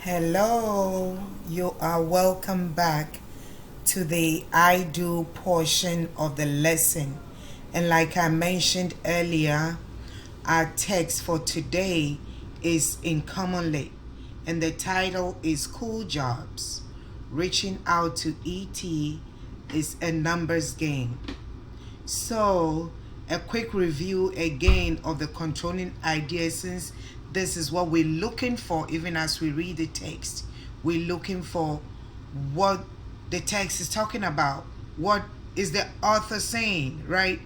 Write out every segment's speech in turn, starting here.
Hello, you are welcome back to the I do portion of the lesson. And like I mentioned earlier, our text for today is in Commonly, and the title is Cool Jobs. Reaching out to ET is a numbers game. So, a quick review again of the controlling idea, since this is what we're looking for even as we read the text. We're looking for what the text is talking about. What is the author saying, right?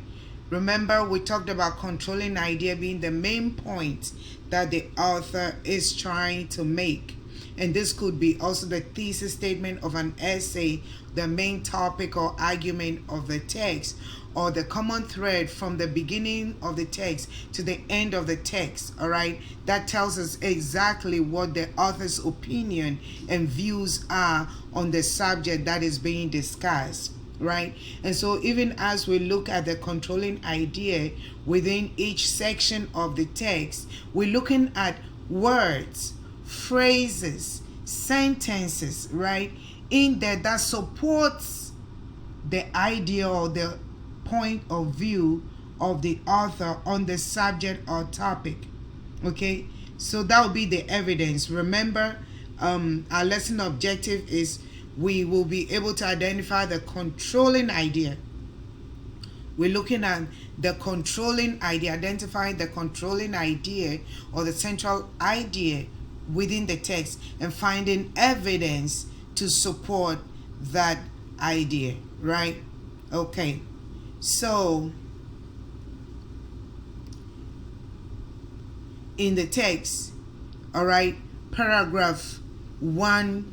Remember, we talked about controlling idea being the main point that the author is trying to make. And this could be also the thesis statement of an essay, the main topic or argument of the text, or the common thread from the beginning of the text to the end of the text. All right, that tells us exactly what the author's opinion and views are on the subject that is being discussed, right? And so even as we look at the controlling idea within each section of the text, we're looking at words, phrases, sentences, right, in there that supports the idea or the point of view of the author on the subject or topic. Okay, so that will be the evidence. Remember, our lesson objective is we will be able to identify the controlling idea. We're looking at the controlling idea, identifying the controlling idea or the central idea within the text, and finding evidence to support that idea, right? Okay, so in the text, all right, paragraph 1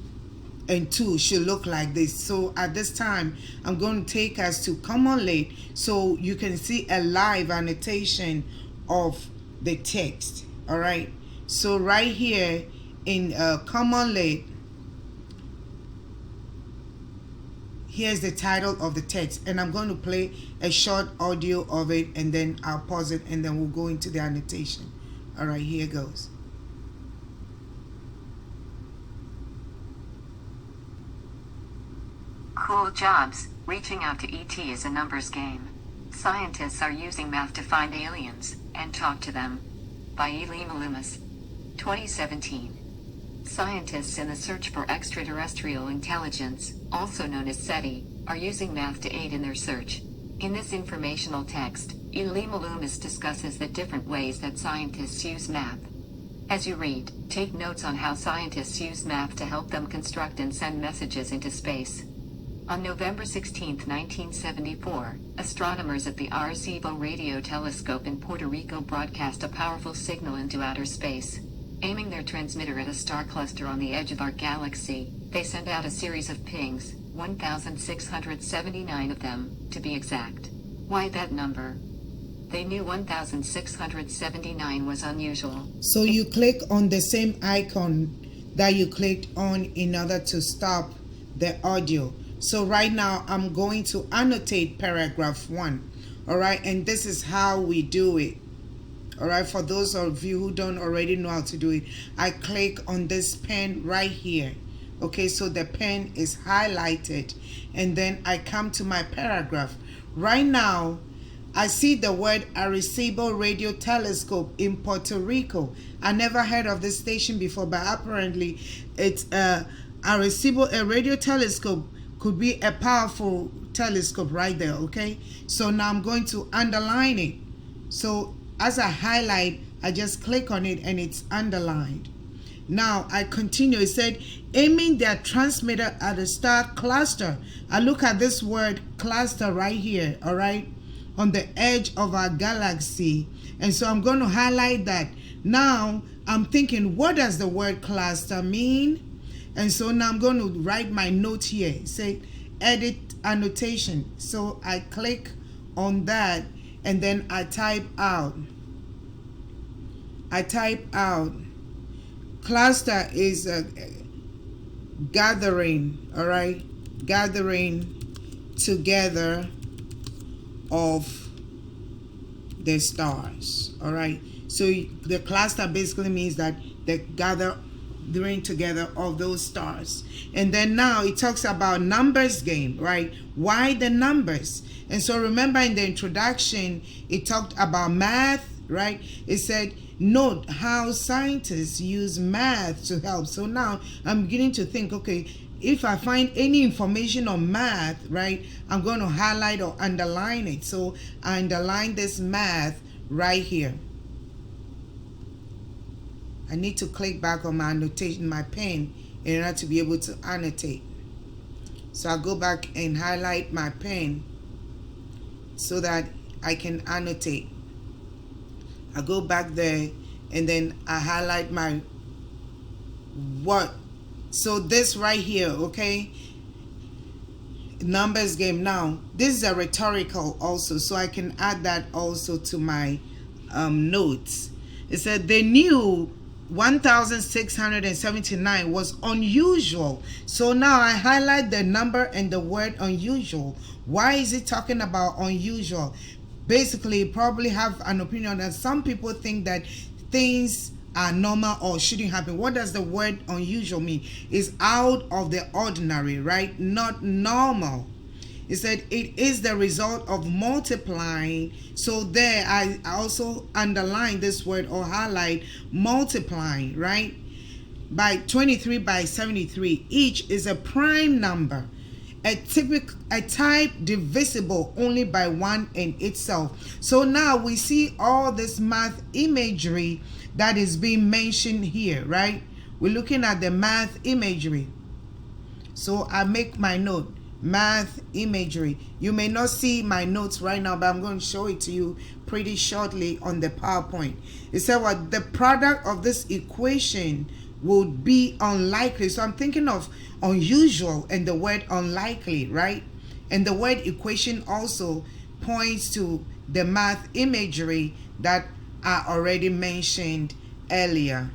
and 2 should look like this. So at this time, I'm going to take us to Commonly so you can see a live annotation of the text. All right, so right here in Commonly, here's the title of the text, and I'm going to play a short audio of it, and then I'll pause it, and then we'll go into the annotation. All right, here goes. Cool jobs. Reaching out to ET is a numbers game. Scientists are using math to find aliens and talk to them. By Elima Loomis. 2017. Scientists in the search for extraterrestrial intelligence, also known as SETI, are using math to aid in their search. In this informational text, Elima Loomis discusses the different ways that scientists use math. As you read, take notes on how scientists use math to help them construct and send messages into space. On November 16, 1974, astronomers at the Arecibo radio telescope in Puerto Rico broadcast a powerful signal into outer space. Aiming their transmitter at a star cluster on the edge of our galaxy, they sent out a series of pings, 1,679 of them, to be exact. Why that number? They knew 1,679 was unusual. So you click on the same icon that you clicked on in order to stop the audio. So right now I'm going to annotate paragraph 1. All right, and this is how we do it. All right, for those of you who don't already know how to do it, I click on this pen right here. Okay, so the pen is highlighted, and then I come to my paragraph. Right now, I see the word Arecibo Radio Telescope in Puerto Rico. I never heard of this station before, but apparently it's Arecibo, a radio telescope could be a powerful telescope right there. Okay, so now I'm going to underline it. So as I highlight, I just click on it and it's underlined. Now I continue. It said, aiming their transmitter at a star cluster. I look at this word cluster right here, all right, on the edge of our galaxy. And so I'm going to highlight that. Now I'm thinking, what does the word cluster mean? And so now I'm going to write my note here. Say, edit annotation. So I click on that, and then I type out. Cluster is a gathering, all right? Gathering together of the stars, all right? So the cluster basically means that they gather bring together of those stars. And then now it talks about numbers game, right? Why the numbers? And so remember in the introduction, it talked about math, right? It said, note how scientists use math to help. So now I'm beginning to think, okay, if I find any information on math, right, I'm going to highlight or underline it. So I underline this math right here. I need to click back on my annotation, my pen, in order to be able to annotate. So I'll go back and highlight my pen so that I can annotate. I go back there and then I highlight my what. So this right here, okay, numbers game. Now this is a rhetorical also, so I can add that also to my notes. It said they knew 1679 was unusual. So now I highlight the number and the word unusual. Why is it talking about unusual? Basically, probably have an opinion that some people think that things are normal or shouldn't happen. What does the word unusual mean? It's out of the ordinary, right? Not normal. It said it is the result of multiplying. So there I also underline this word or highlight multiplying, right? By 23 by 73. Each is a prime number, a type divisible only by 1 in itself. So now we see all this math imagery that is being mentioned here, right? We're looking at the math imagery. So I make my note, math imagery. You may not see my notes right now, but I'm going to show it to you pretty shortly on the PowerPoint. It said what the product of this equation would be unlikely. So I'm thinking of unusual and the word unlikely, right? And the word equation also points to the math imagery that I already mentioned earlier.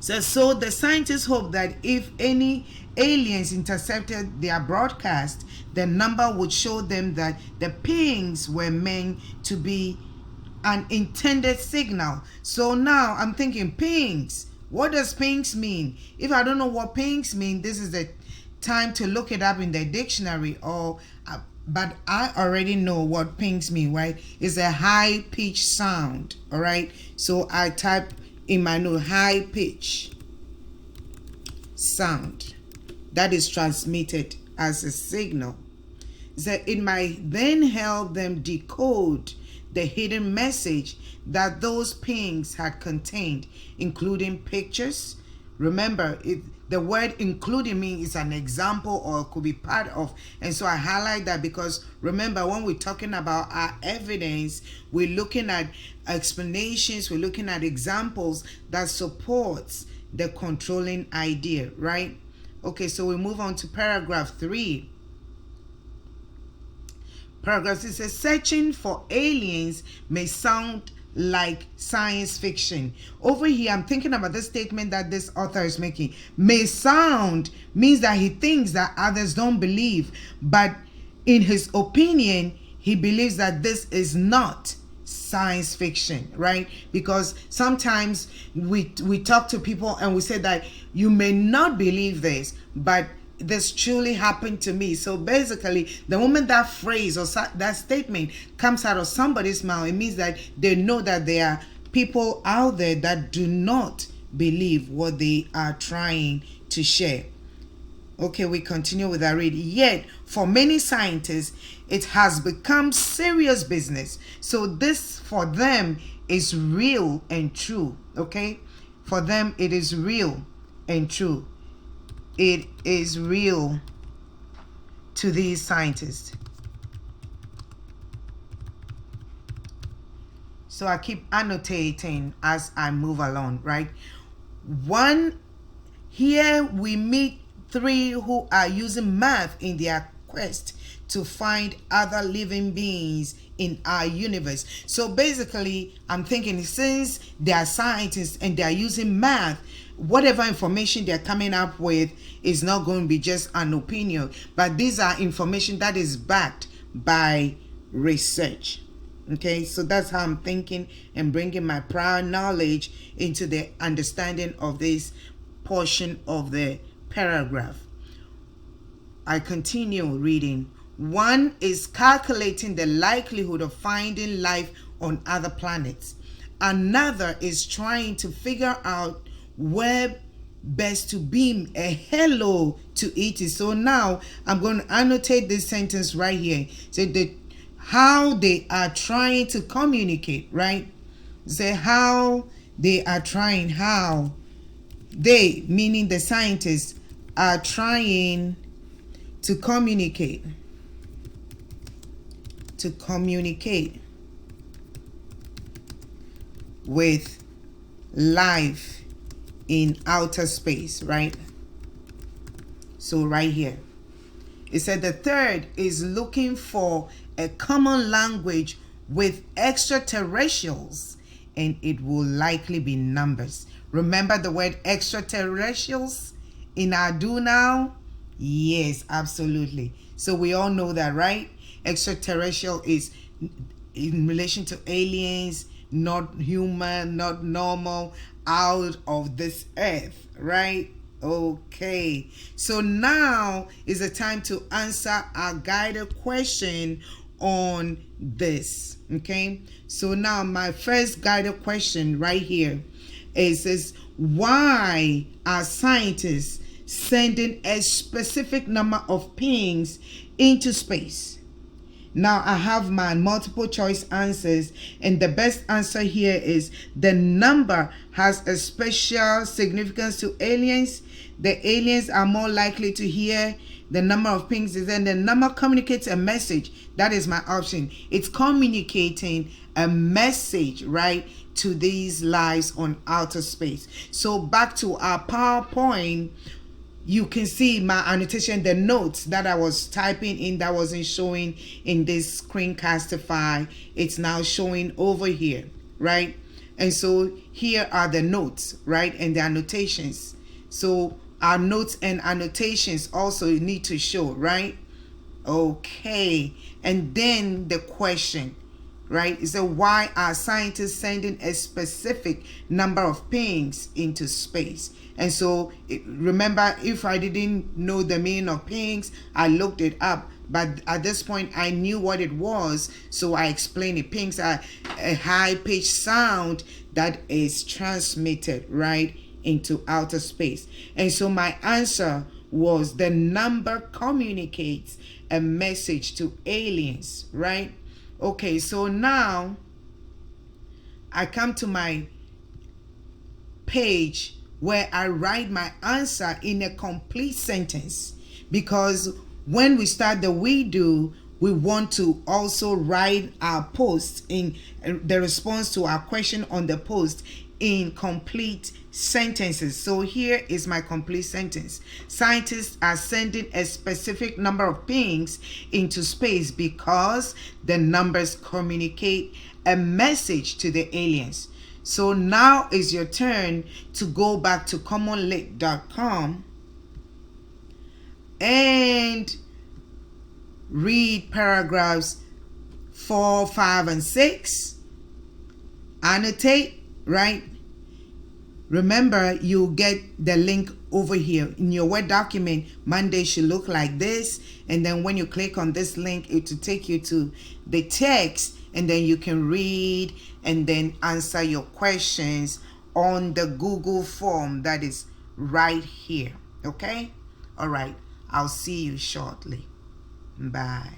So the scientists hope that if any aliens intercepted their broadcast, the number would show them that the pings were meant to be an intended signal. So now I'm thinking pings. What does pings mean? If I don't know what pings mean, this is the time to look it up in the dictionary. But I already know what pings mean, right? It's a high pitch sound, all right? So I type in my note, high pitch sound that is transmitted as a signal. So it might then help them decode the hidden message that those pings had contained, including pictures. Remember, the word including means is an example or could be part of. And so I highlight that because remember, when we're talking about our evidence, we're looking at explanations, we're looking at examples that supports the controlling idea, right? Okay, so we move on to paragraph 3. Paragraph 6 says, searching for aliens may sound like science fiction. Over here, I'm thinking about this statement that this author is making. May sound means that he thinks that others don't believe, but in his opinion, he believes that this is not science fiction, right? Because sometimes we talk to people and we say that you may not believe this, but this truly happened to me. So basically, the moment that phrase or that statement comes out of somebody's mouth, it means that they know that there are people out there that do not believe what they are trying to share. Okay, we continue with our read. Yet, for many scientists, it has become serious business. So this, for them, is real and true. Okay? For them, it is real and true. It is real to these scientists. So I keep annotating as I move along, right? Here we meet 3 who are using math in their quest to find other living beings in our universe. So basically, I'm thinking since they are scientists and they are using math, whatever information they're coming up with is not going to be just an opinion, but these are information that is backed by research. Okay, so that's how I'm thinking and bringing my prior knowledge into the understanding of this portion of the paragraph. I continue reading. One is calculating the likelihood of finding life on other planets. Another is trying to figure out where best to beam a hello to ET. So now I'm going to annotate this sentence right here. So how they are trying to communicate, right? Say how they are trying, how they, meaning the scientists, are trying to communicate with life in outer space, right? So right here it said the third is looking for a common language with extraterrestrials, and it will likely be numbers. Remember the word extraterrestrials in Adu now? Yes, absolutely. So we all know that, right? Extraterrestrial is in relation to aliens, not human, not normal, out of this earth, right? Okay, so now is the time to answer our guided question on this. Okay, so now my first guided question right here is why are scientists sending a specific number of pings into space? Now I have my multiple choice answers, and the best answer here is the number has a special significance to aliens. The aliens are more likely to hear the number of pings, and then the number communicates a message. That is my option. It's communicating a message, right, to these lives on outer space. So back to our PowerPoint. You can see my annotation, the notes that I was typing in that wasn't showing in this Screencastify. It's now showing over here, right? And so here are the notes, right? And the annotations. So our notes and annotations also need to show, right? Okay. And then the question, right? Is why are scientists sending a specific number of pings into space? And so remember, if I didn't know the meaning of pings, I looked it up. But at this point, I knew what it was, so I explained it. Pings are a high-pitched sound that is transmitted, right, into outer space. And so my answer was the number communicates a message to aliens, right? Okay, so now I come to my page where I write my answer in a complete sentence, because when we start the we do, we want to also write our post in the response to our question on the post in complete sentences. So here is my complete sentence. Scientists are sending a specific number of pings into space because the numbers communicate a message to the aliens. So now is your turn to go back to commonlit.com and read paragraphs 4, 5, and 6. Annotate, right? Remember, you'll get the link over here in your Word document. Monday should look like this, and then when you click on this link, it will take you to the text, and then you can read and then answer your questions on the Google form that is right here. Okay? All right. I'll see you shortly. Bye.